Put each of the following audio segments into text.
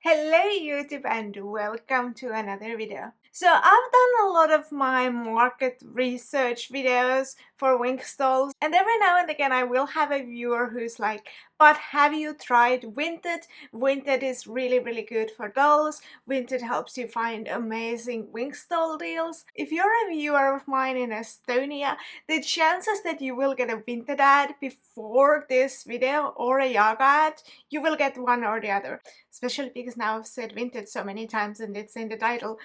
Hello YouTube and welcome to another video. So I've done a lot of my market research videos for Winx dolls, and every now and again I will have a viewer who's like, but have you tried Vinted? Vinted is really good for dolls. Vinted helps you find amazing Winx doll deals. If you're a viewer of mine in Estonia, the chances that you will get a Vinted ad before this video or a Yaga ad, you will get one or the other. Especially because now I've said Vinted so many times and it's in the title.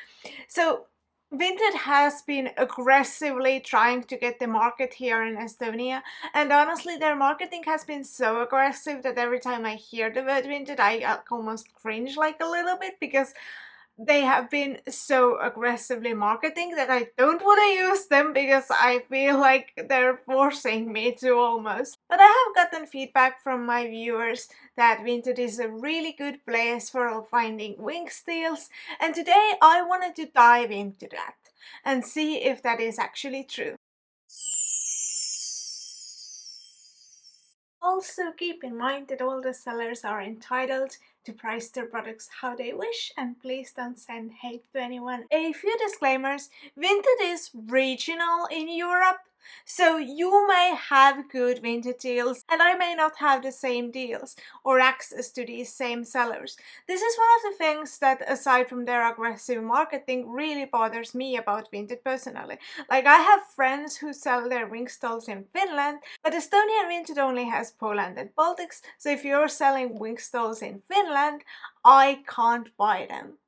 So Vinted has been aggressively trying to get the market here in Estonia, and honestly their marketing has been so aggressive that every time I hear the word Vinted I almost cringe like a little bit, because they have been so aggressively marketing that I don't want to use them because I feel like they're forcing me to almost. But I have gotten feedback from my viewers that Vinted is a really good place for finding Winx deals, and today I wanted to dive into that and see if that is actually true. Also, keep in mind that all the sellers are entitled to price their products how they wish, and please don't send hate to anyone. A few disclaimers: Vinted is regional in Europe, so you may have good Vinted deals and I may not have the same deals or access to these same sellers. This is one of the things that, aside from their aggressive marketing, really bothers me about Vinted personally. Like, I have friends who sell their Winx dolls in Finland, but Estonian Vinted only has Poland and Baltics, so if you're selling Winx dolls in Finland, I can't buy them.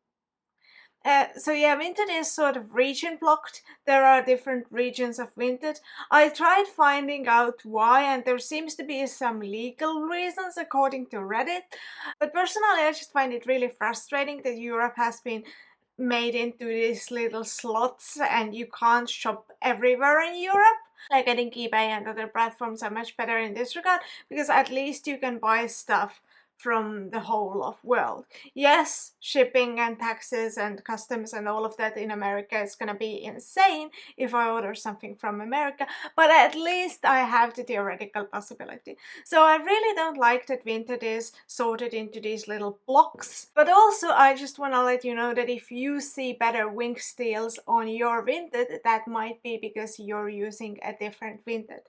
So yeah, Vinted is sort of region blocked. There are different regions of Vinted. I tried finding out why, and there seems to be some legal reasons according to Reddit. But personally, I just find it really frustrating that Europe has been made into these little slots and you can't shop everywhere in Europe. Like, I think eBay and other platforms are much better in this regard, because at least you can buy stuff from the whole of world. Yes, shipping and taxes and customs and all of that in America is gonna be insane if I order something from America, but at least I have the theoretical possibility. So I really don't like that Vinted is sorted into these little blocks. But also, I just want to let you know that if you see better Winx deals on your Vinted, that might be because you're using a different Vinted.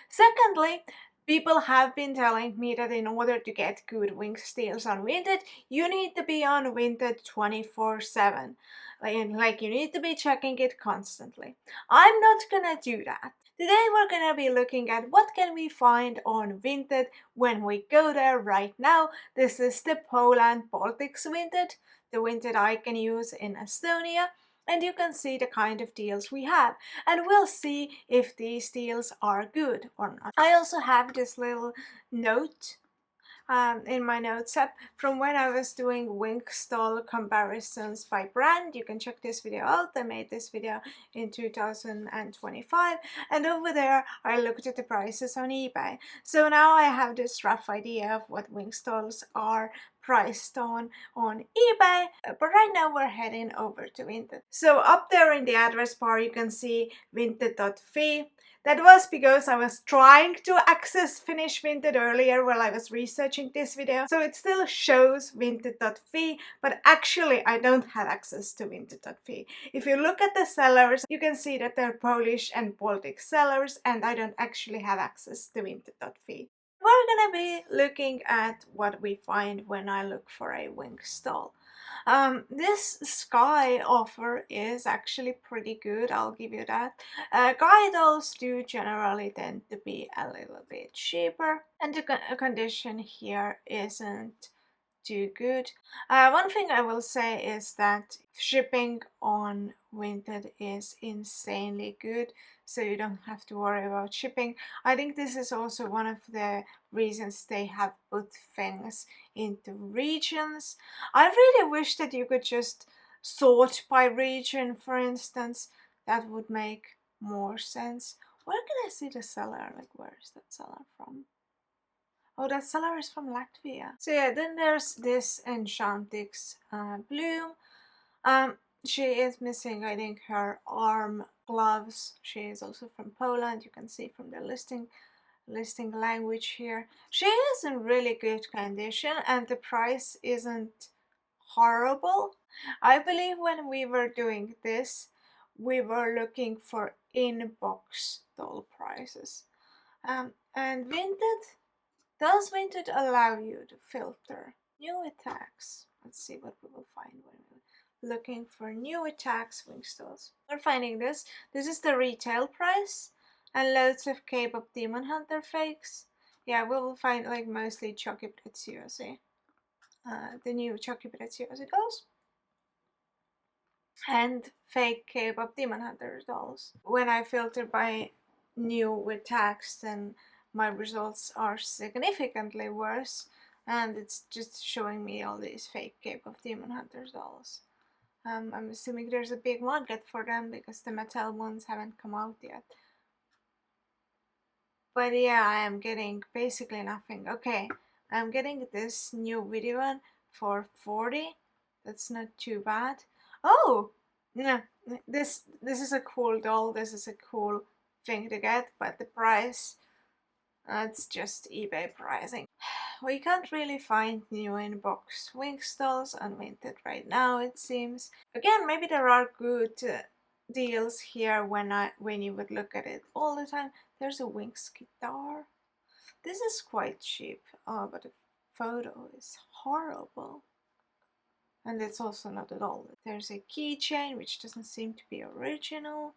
Secondly, people have been telling me that in order to get good Winx deals on Vinted, you need to be on Vinted 24/7. Like, you need to be checking it constantly. I'm not gonna do that. Today we're gonna be looking at what can we find on Vinted when we go there right now. This is the Poland Baltics Vinted, the Vinted I can use in Estonia, and you can see the kind of deals we have, and we'll see if these deals are good or not. I also have this little note in my notes app from when I was doing Winx doll comparisons by brand. You can check this video out. I made this video in 2025, and over there I looked at the prices on eBay. So now I have this rough idea of what Winx dolls are priced on eBay, but right now we're heading over to Vinted. So up there in the address bar you can see vinted.fi. That was because I was trying to access Finnish Vinted earlier while I was researching this video. So it still shows vinted.fi, but actually I don't have access to vinted.fi. If you look at the sellers, you can see that they're Polish and Baltic sellers, and I don't actually have access to vinted.fi. We're gonna be looking at what we find when I look for a Winx doll. This Sky offer is actually pretty good, I'll give you that. Guy dolls do generally tend to be a little bit cheaper, and the condition here isn't too good. One thing I will say is that shipping on Vinted is insanely good, so you don't have to worry about shipping. I think this is also one of the reasons they have put things into regions. I really wish that you could just sort by region, for instance. That would make more sense. Where can I see the seller? Like, where is that seller from? Oh, that seller is from Latvia. So yeah, then there's this Enchantix Bloom. She is missing, I think, her arm gloves. She is also from Poland. You can see from the listing language here. She is in really good condition, and the price isn't horrible. I believe when we were doing this, we were looking for in-box doll prices. And does Vinted allow you to filter new attacks? Let's see what we will find when we're looking for new attacks, Winx dolls. We're finding this. This is the retail price, and loads of K-pop Demon Hunter fakes. Yeah, we will find like mostly Chucky Preziosi. The new Chucky Preziosi dolls. And fake K-pop Demon Hunter dolls. When I filter by new with tags, then my results are significantly worse, and it's just showing me all these fake K-pop Demon Hunters dolls. I'm assuming there's a big market for them because the Mattel ones haven't come out yet. But yeah, I am getting basically nothing. Okay, I'm getting this new video one for 40. That's not too bad. Oh, no, this is a cool doll. This is a cool thing to get, but the price, it's just eBay pricing. We can't really find new in-box Winx dolls on Vinted right now, it seems. Again, maybe there are good deals here when you would look at it all the time. There's a Winx guitar. This is quite cheap, but the photo is horrible. And it's also not at all. There's a keychain which doesn't seem to be original.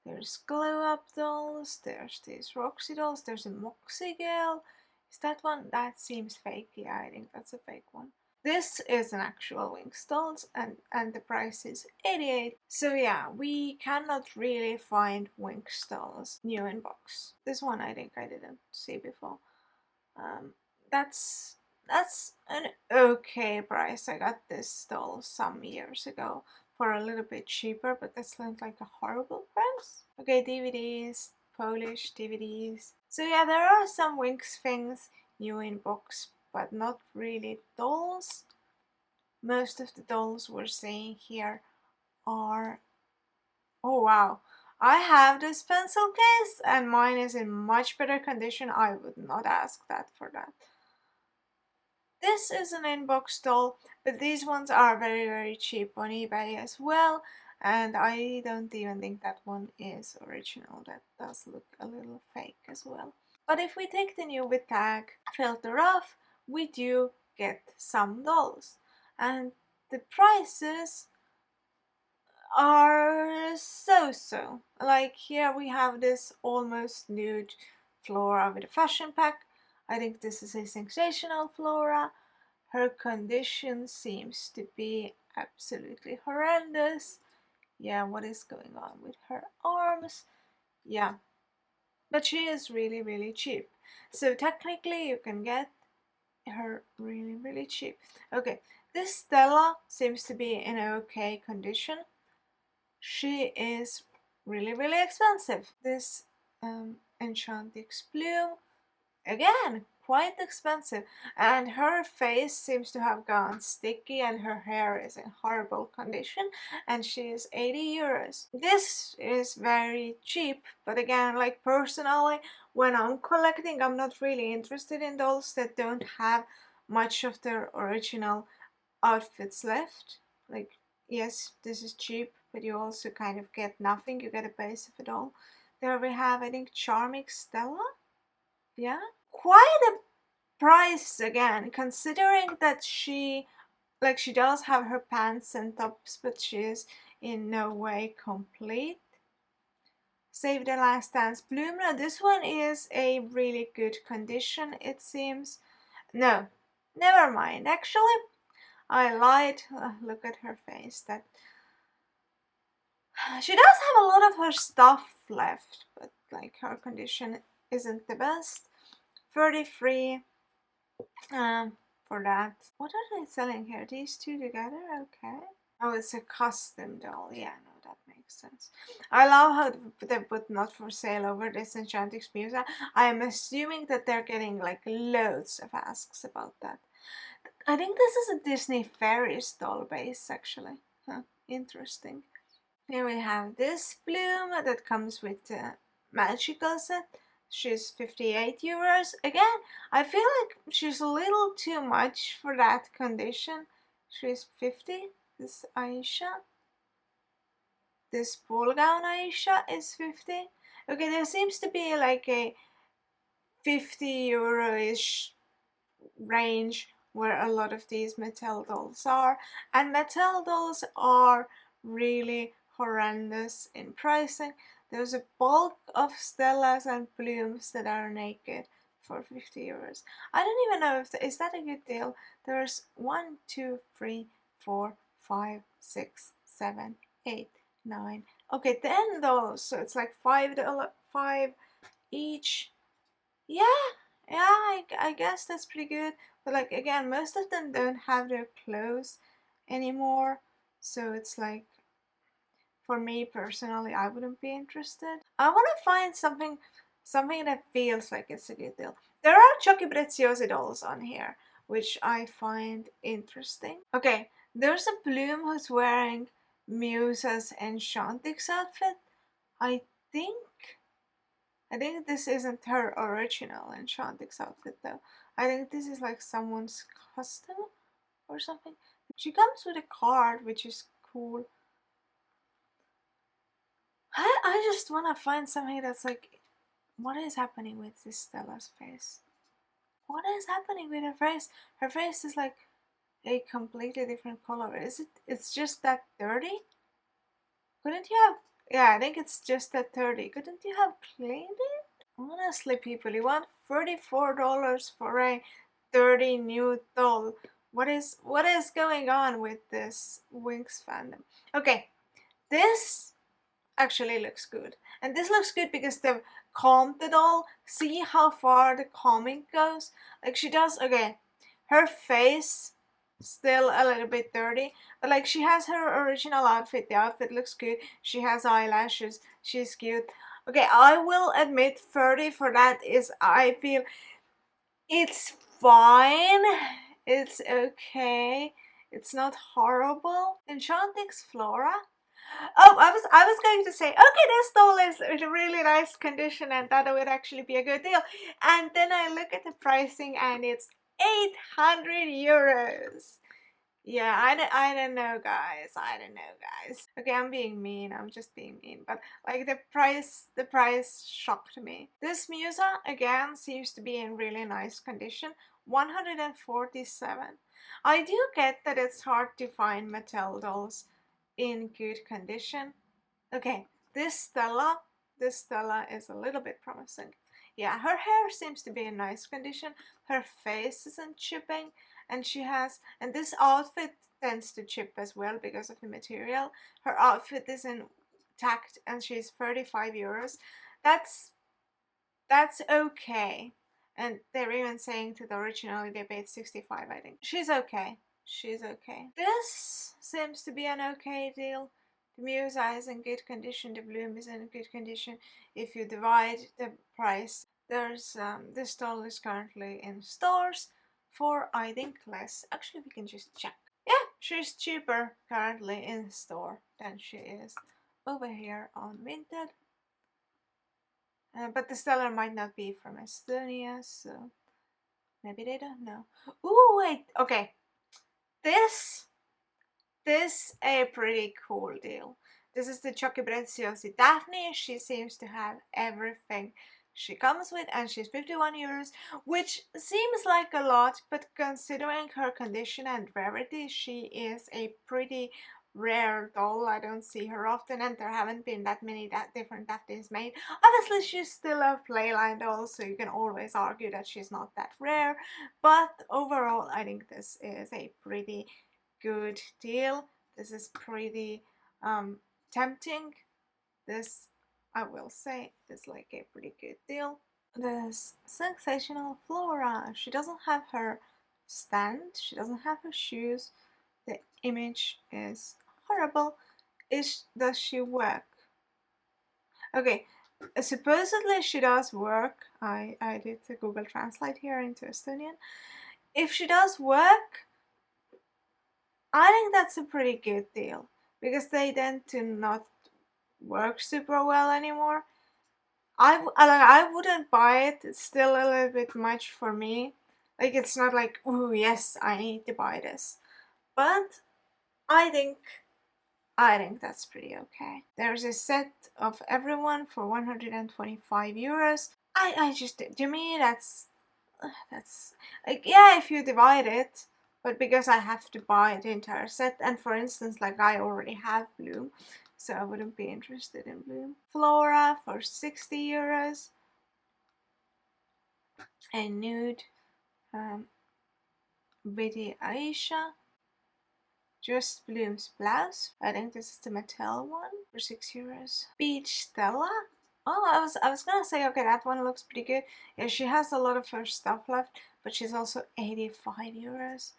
There's glow up dolls, there's these Roxy dolls, there's a Moxie girl. Is that one? That seems fake. Yeah, I think that's a fake one. This is an actual Winx dolls, and the price is 88. So yeah, we cannot really find Winx dolls new in box. This one I think I didn't see before. That's an okay price. I got this doll some years ago for a little bit cheaper, but that sounds like a horrible price. Okay, DVDs, Polish DVDs. So yeah, there are some Winx things new in box, but not really dolls. Most of the dolls we're seeing here are... Oh wow, I have this pencil case and mine is in much better condition. I would not ask that for that. This is an inbox doll, but these ones are very cheap on eBay as well, and I don't even think that one is original. That does look a little fake as well. But if we take the new with tag filter off, we do get some dolls, and the prices are so. Like here we have this almost nude Flora with a fashion pack. I think this is a sensational Flora. Her condition seems to be absolutely horrendous. Yeah, what is going on with her arms? Yeah, but she is really cheap. So technically you can get her really cheap. Okay, this Stella seems to be in okay condition. She is really expensive. This Enchantix Bloom, again, quite expensive, and her face seems to have gone sticky and her hair is in horrible condition, and she is 80 euros. This is very cheap, but again, like personally, when I'm collecting, I'm not really interested in dolls that don't have much of their original outfits left. Like, yes, this is cheap, but you also kind of get nothing. You get a base of it all. There we have, I think, Charming Stella. Yeah, quite a price again, considering that she does have her pants and tops, but she is in no way complete. Save the Last Dance Bloom. Now this one is a really good condition, it seems. No, never mind. Actually, I lied. Look at her face. That she does have a lot of her stuff left, but like her condition isn't the best. 33 for that. What are they selling here? These two together? Okay. Oh, it's a custom doll. Yeah, no, that makes sense. I love how they put not for sale over this Enchantix Musa. I am assuming that they're getting like loads of asks about that. I think this is a Disney Fairies doll base, actually. Huh, interesting. Here we have this Bloom that comes with the magical set. She's 58 euros. Again, I feel like she's a little too much for that condition. She's 50. This Aisha. This ball gown Aisha is 50. Okay, there seems to be like a 50 euro-ish range where a lot of these Mattel dolls are, and Mattel dolls are really horrendous in pricing. There's a bulk of Stellas and Blooms that are naked for 50 euros. I don't even know if is that a good deal. There's 1, 2, 3, 4, 5, 6, 7, 8, 9. Okay, 10 dolls. So it's like $5, 5 each. Yeah, I guess that's pretty good. But like again, most of them don't have their clothes anymore. So it's like, for me personally, I wouldn't be interested. I want to find something that feels like it's a good deal. There are Chucky Preziosi dolls on here, which I find interesting. Okay, there's a Bloom who's wearing Musa's Enchantix outfit. I think I think this isn't her original Enchantix outfit though. I think this is like someone's custom or something. She comes with a card, which is cool. I just want to find something that's like, what is happening with this Stella's face? What is happening with her face? Her face is like a completely different color. Is it? It's just that dirty? Couldn't you have? Yeah, I think it's just that dirty. Couldn't you have cleaned it? Honestly, people, you want $34 for a dirty nude doll? What is going on with this Winx fandom? Okay, this actually looks good, and this looks good because they've combed the doll. See how far the combing goes? Like she does. Okay, her face still a little bit dirty, but like she has her original outfit. The outfit looks good. She has eyelashes. She's cute. Okay, I will admit 30 for that is, I feel, it's fine. It's okay. It's not horrible. Enchantix Flora. Oh, I was going to say, okay, this doll is in a really nice condition and that would actually be a good deal. And then I look at the pricing and it's 800 euros. Yeah, I don't know, guys. I don't know, guys. Okay, I'm being mean. I'm just being mean. But like the price shocked me. This Musa again seems to be in really nice condition. 147. I do get that it's hard to find Mattel dolls in good condition. Okay, this Stella is a little bit promising. Yeah, her hair seems to be in nice condition. Her face isn't chipping, and this outfit tends to chip as well because of the material. Her outfit is intact, and she's 35 euros. That's okay. And they're even saying that originally they paid 65, I think. She's okay. She's okay. This seems to be an okay deal. The Musa is in good condition, the Bloom is in good condition. If you divide the price, there's this doll is currently in stores for, I think, less. Actually, we can just check. Yeah, she's cheaper currently in store than she is over here on Vinted. But the seller might not be from Estonia, so maybe they don't know. Ooh, wait, okay. This a pretty cool deal. This is the Chucky Preziosi Daphne. She seems to have everything she comes with, and she's 51 euros, which seems like a lot, but considering her condition and rarity, she is a pretty rare doll. I don't see her often, and there haven't been that many different Daphnes made. Obviously, she's still a playline doll, so you can always argue that she's not that rare, but overall, I think this is a pretty good deal. This is pretty tempting. This, I will say, is like a pretty good deal. This sensational Flora. She doesn't have her stand. She doesn't have her shoes. The image is horrible. Does she work? Okay, supposedly she does work. I did the Google Translate here into Estonian. If she does work, I think that's a pretty good deal because they tend to not work super well anymore. I wouldn't buy it. It's still a little bit much for me. Like, it's not like, oh yes, I need to buy this. but I think that's pretty okay. There's a set of everyone for 125 euros. I just, to me, that's like, yeah, if you divide it, but because I have to buy the entire set, and for instance, like I already have Bloom, so I wouldn't be interested in Bloom. Flora for 60 euros. A nude Bitty Aisha. Just Bloom's blouse. I think this is the Mattel one for 6 euros. Beach Stella. Oh, I was gonna say, okay, that one looks pretty good. Yeah, she has a lot of her stuff left, but she's also 85 euros.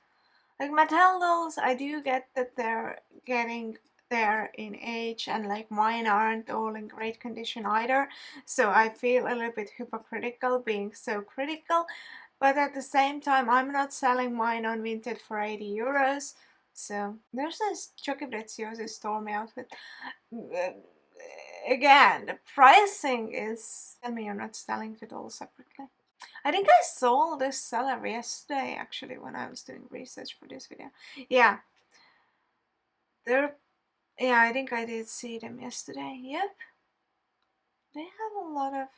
Like Mattel dolls, I do get that they're getting there in age, and like mine aren't all in great condition either, so I feel a little bit hypocritical being so critical, but at the same time I'm not selling mine on Vinted for 80 euros. So there's this Choco Preziosi Stormy outfit. Again, the pricing is... Tell me you're not selling the dolls separately. I think I saw this seller yesterday actually when I was doing research for this video. Yeah, they're... Yeah, I think I did see them yesterday. Yep. They have a lot of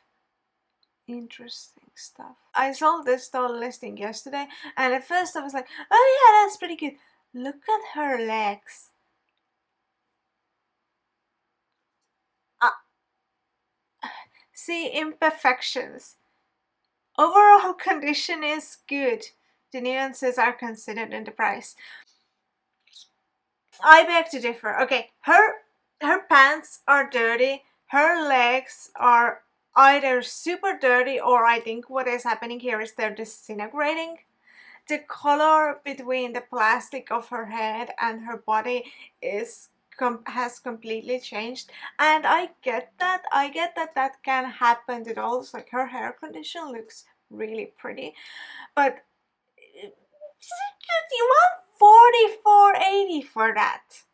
interesting stuff. I saw this doll listing yesterday, and at first I was like, oh yeah, that's pretty good. Look at her legs. See, imperfections. Overall condition is good. The nuances are considered in the price. I beg to differ. Okay, her pants are dirty. Her legs are either super dirty, or I think what is happening here is they're disintegrating. The color between the plastic of her head and her body is has completely changed, and I get that. I get that that can happen to dolls. Like her hair condition looks really pretty, but you want 44.80 for that.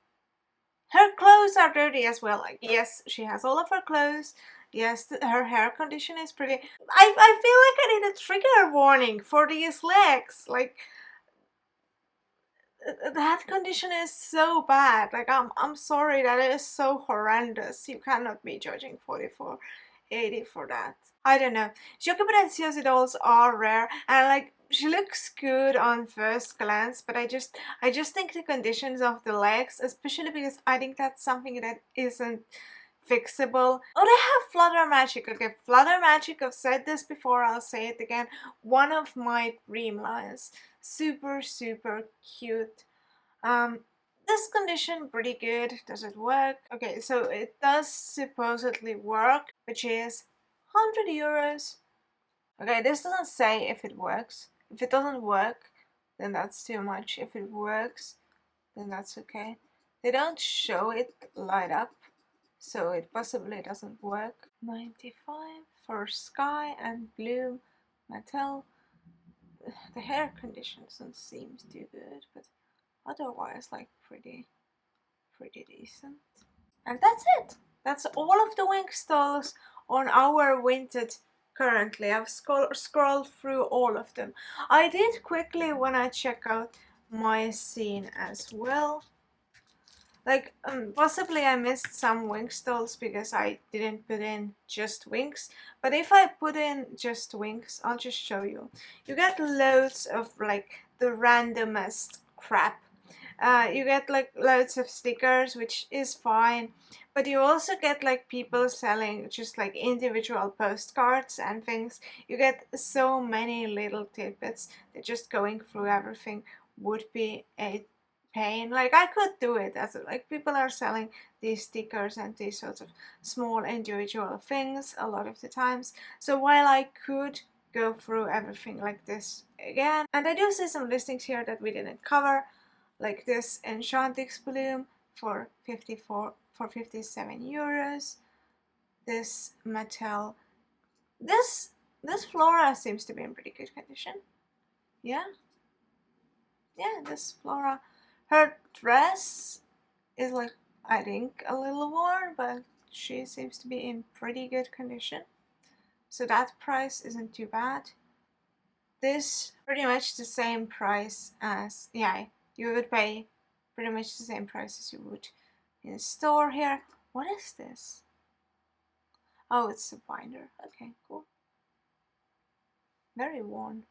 Her clothes are dirty as well. Like, yes, she has all of her clothes. Yes, her hair condition is pretty. I feel like I need a trigger warning for these legs. Like, that condition is so bad. Like, I'm sorry, that is so horrendous. You cannot be judging 44.80 for that. I don't know. Choco Preziosi dolls are rare, and like, she looks good on first glance, but I just think the conditions of the legs, especially because I think that's something that isn't fixable. Oh, they have Flutter Magic. Okay, Flutter Magic, I've said this before, I'll say it again. One of my dream lines. Super, super cute. This condition pretty good. Does it work? Okay, so it does supposedly work, which is 100 euros. Okay, this doesn't say if it works. If it doesn't work, then that's too much. If it works, then that's okay. They don't show it light up, so it possibly doesn't work. 95 for Sky and Blue Mattel. The hair condition doesn't seem too good, but otherwise like pretty decent. And that's it. That's all of the Winx dolls on our Vinted currently. I've scrolled through all of them. I did quickly when I check out MyScene as well. Like, possibly I missed some Winx dolls because I didn't put in just Winx. But if I put in just Winx, I'll just show you. You get loads of like the randomest crap. You get like loads of stickers, which is fine, but you also get like people selling just like individual postcards and things. You get so many little tidbits that just going through everything would be a pain. Like, I could do it as like people are selling these stickers and these sorts of small individual things a lot of the times. So while I could go through everything like this again, and I do see some listings here that we didn't cover, like this Enchantix Bloom for 57 euros. This Mattel, this Flora seems to be in pretty good condition. Yeah, this Flora. Her dress is like, I think, a little worn, but she seems to be in pretty good condition, so that price isn't too bad. This pretty much the same price as, yeah, you would pay pretty much the same price as you would in a store here. What is this? Oh, it's a binder. Okay, cool. Very worn.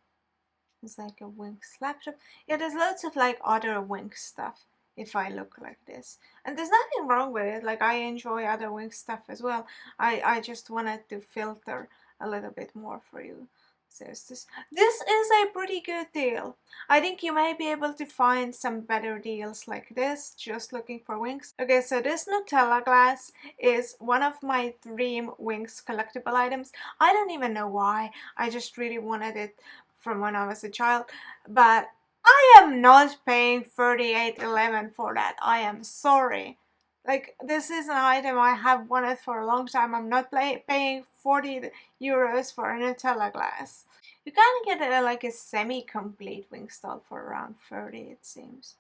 It's like a Winx laptop. Yeah, there's loads of like other Winx stuff if I look like this. And there's nothing wrong with it. Like I enjoy other Winx stuff as well. I just wanted to filter a little bit more for you. So this is a pretty good deal. I think you may be able to find some better deals like this just looking for Winx. Okay, so this Nutella glass is one of my dream Winx collectible items. I don't even know why. I just really wanted it from when I was a child, but I am not paying 38.11 for that. I am sorry. Like, this is an item I have wanted for a long time. I'm not paying 40 euros for a Nutella glass. You can get like a semi-complete Winx doll for around 30, it seems.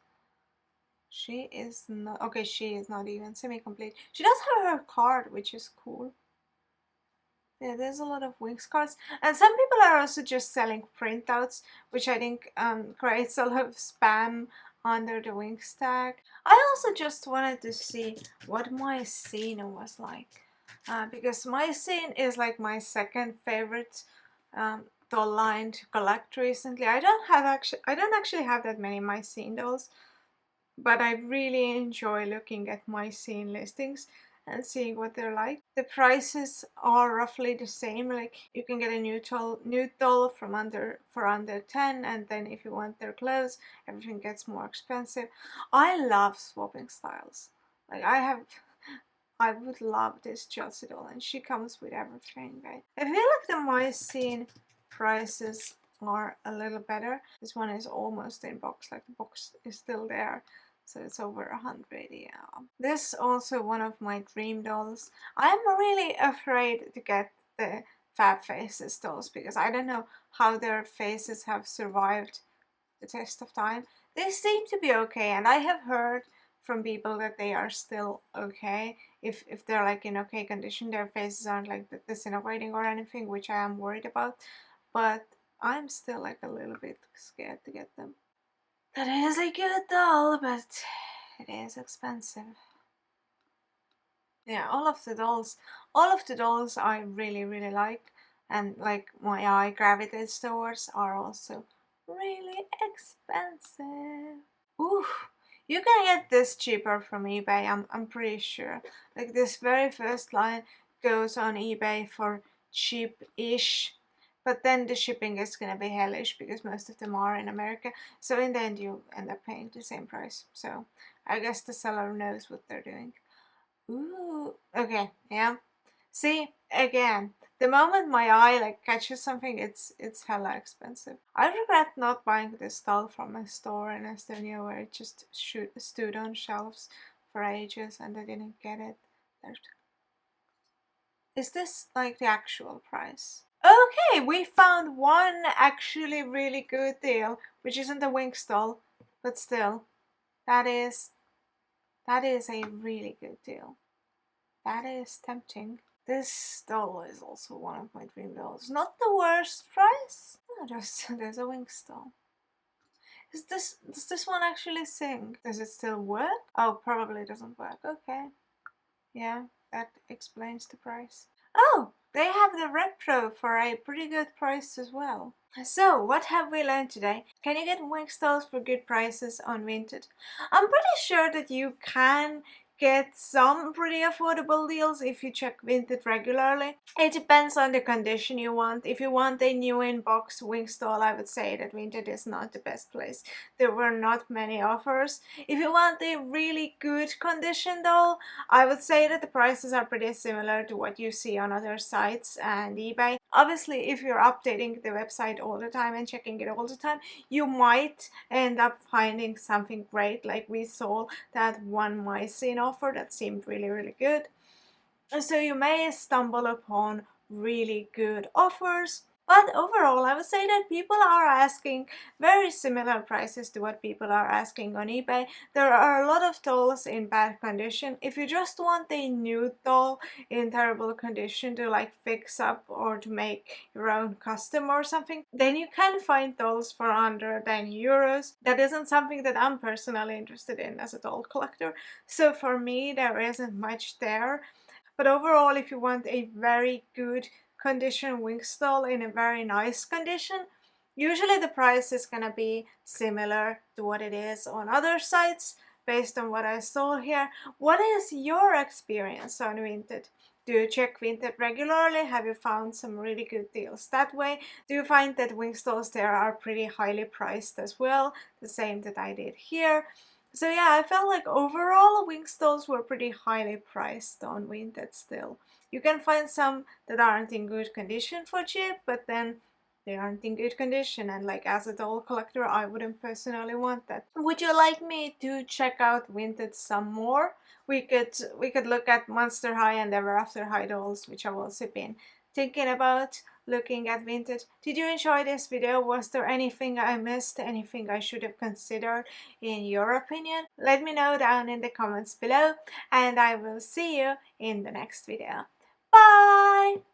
She is not, okay, she is not even semi-complete. She does have her card, which is cool. Yeah, there's a lot of Winx cards, and some people are also just selling printouts, which I think creates a lot of spam under the Winx tag. I also just wanted to see what MyScene was like, because MyScene is like my second favorite doll line to collect recently. I don't actually have that many MyScene dolls, but I really enjoy looking at MyScene listings and seeing what they're like. The prices are roughly the same. Like you can get a new doll from for under 10, and then if you want their clothes, everything gets more expensive. I love swapping styles. Like I would love this Chelsea doll, and she comes with everything, right? I feel like the MyScene prices are a little better. This one is almost in box, like the box is still there. So it's over 100, yeah. This is also one of my dream dolls. I'm really afraid to get the Fab Faces dolls because I don't know how their faces have survived the test of time. They seem to be okay, and I have heard from people that they are still okay. If they're like in okay condition, their faces aren't like disintegrating or anything, which I am worried about. But I'm still like a little bit scared to get them. That is a good doll, but it is expensive. Yeah, all of the dolls I really like, and like my eye gravitates towards are also really expensive. Ooh, you can get this cheaper from eBay, I'm pretty sure. Like this very first line goes on eBay for cheap-ish, but then the shipping is gonna be hellish because most of them are in America. So in the end you end up paying the same price. So I guess the seller knows what they're doing. Ooh, okay, yeah. See, again, the moment my eye like catches something, it's hella expensive. I regret not buying this doll from a store in Estonia where it just stood on shelves for ages and I didn't get it. Is this like the actual price? Okay, we found one actually really good deal, which isn't a Winx doll, but still, that is a really good deal. That is tempting. This doll is also one of my dream dolls. Not the worst price. Oh, there's a Winx doll. Does this one actually sing? Does it still work? Oh, probably doesn't work. Okay. Yeah, that explains the price. Oh, they have the retro for a pretty good price as well. So, what have we learned today? Can you get Winx dolls for good prices on Vinted? I'm pretty sure that you can get some pretty affordable deals if you check Vinted regularly. It depends on the condition you want. If you want a new in-box Winx doll, I would say that Vinted is not the best place. There were not many offers. If you want a really good condition doll, I would say that the prices are pretty similar to what you see on other sites and eBay. Obviously, if you're updating the website all the time and checking it all the time, you might end up finding something great, like we saw that one MyScene offer that seemed really good. So you may stumble upon really good offers. But overall, I would say that people are asking very similar prices to what people are asking on eBay. There are a lot of dolls in bad condition. If you just want a new doll in terrible condition to like fix up or to make your own custom or something, then you can find dolls for under 10 euros. That isn't something that I'm personally interested in as a doll collector. So for me, there isn't much there. But overall, if you want a very good condition Winx doll in a very nice condition, usually the price is gonna be similar to what it is on other sites based on what I saw here. What is your experience on Vinted? Do you check Vinted regularly? Have you found some really good deals that way? Do you find that Winx dolls there are pretty highly priced as well? The same that I did here. So yeah, I felt like overall Winx dolls were pretty highly priced on Vinted still. You can find some that aren't in good condition for cheap, but then they aren't in good condition, and like as a doll collector I wouldn't personally want that. Would you like me to check out Vinted some more? We could look at Monster High and Ever After High dolls, which I've also been thinking about looking at Vinted. Did you enjoy this video? Was there anything I missed? Anything I should have considered in your opinion? Let me know down in the comments below, and I will see you in the next video. Bye!